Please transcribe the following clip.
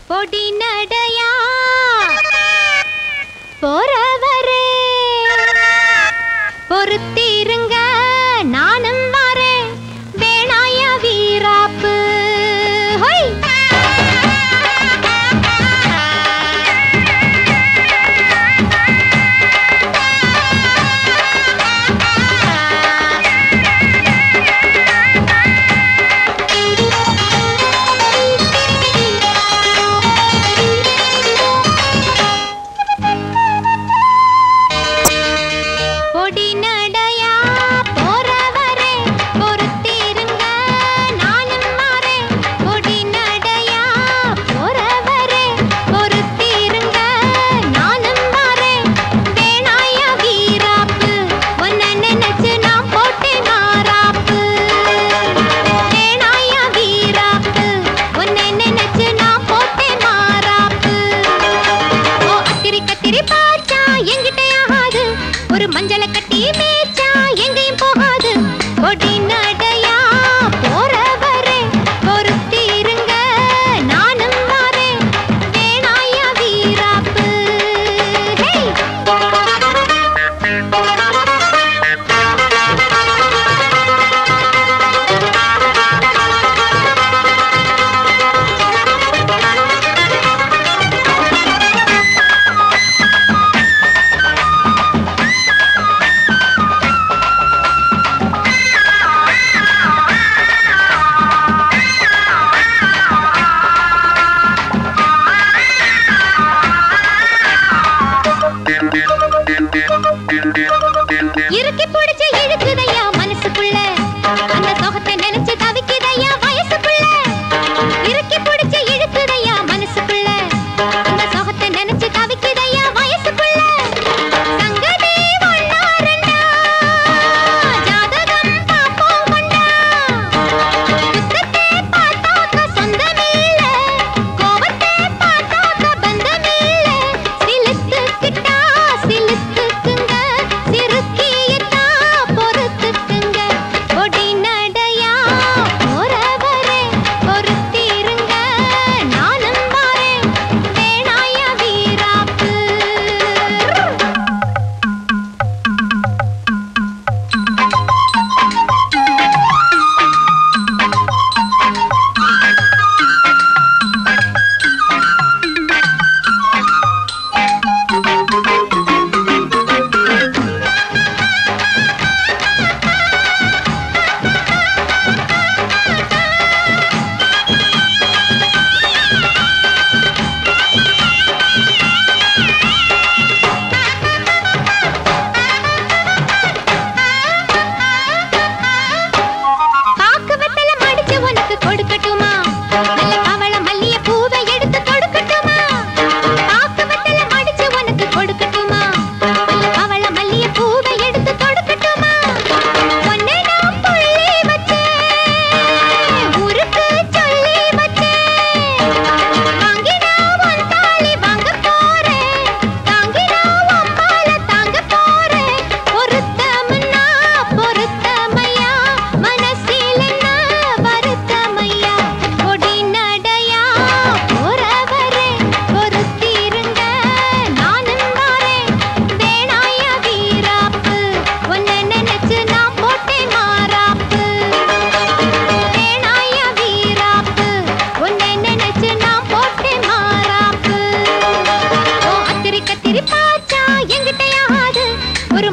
பொடி நடையா போறவரே பொறுத்திருங்க நானும் வரேன் வேணாய வீராப்பு மஞ்சள கட்டி மேச்சா எங்கேயும் போகாது பொடி நடையா போறவரே பொறுத்திருங்க நானும் வரேன் வேணாய வீராப்பு இறுக்கி பிடிச்சு இழுக்குதையா மனசுக்குள்ள அந்த சோகத்தை நினைச்சு தவிக்குதையா வயசுக்குள்ள இறுக்கி பிடிச்சு இழுக்குதையா மனசுக்குள்ள அந்த சோகத்தை நினைச்சு தவிக்குதையா வயசுக்குள்ள சங்கதி ஒண்ணா ரெண்டா ஜாதகம் பாப்போம் கொண்டா துக்கத்தை பார்த்தாக்க சொந்தமில்ல கோபத்தை பார்த்தாக்க பந்தமில்ல சிலுத்துக்கிட்டா சிலுத்துக்குங்க சிறுக்கியத்தா பொறுத்துக்குங்க பொடி நடையா போறவரே பொறுத்திருங்க நானும் வரேன் வேணாய வீராப்பு பாக்கு வெத்தல மடிச்சு உனக்கு கொடுக்கட்டுமா நல்ல கவள மல்லிய பூவை எடுத்து கொடுக்கட்டுமா பாக்கு வெத்தல மடிச்சு உனக்கு கொடுக்கட்டுமா நல்ல கவள மல்லிய பூவை எடுத்து கொடுக்கட்டுமா ஒன்னே நான் புள்ளி வச்சேன் ஊருக்கு சொல்லி வச்சேன் வாங்கினா உன் தாலி வாங்க போறேன் தாங்கினா உன் பால தாங்க போறேன் பொருத்தம்னா பொருத்தமையா மனசில் என்ன வருத்தமையா பொடி நடையா போறவரே பொறுத்திருங்க நானும் வரேன் வேணாய வீராப்பு உன்னை நினைச்சு நான் போட்டேன் மாறாப்பு வேணாய வீராப்பு உன்னை நினைச்சு நான் போட்டேன் மாறாப்பு ஓ அத்திரி கத்திரி பாச்சா எங்கிட்ட யாரு ஒரு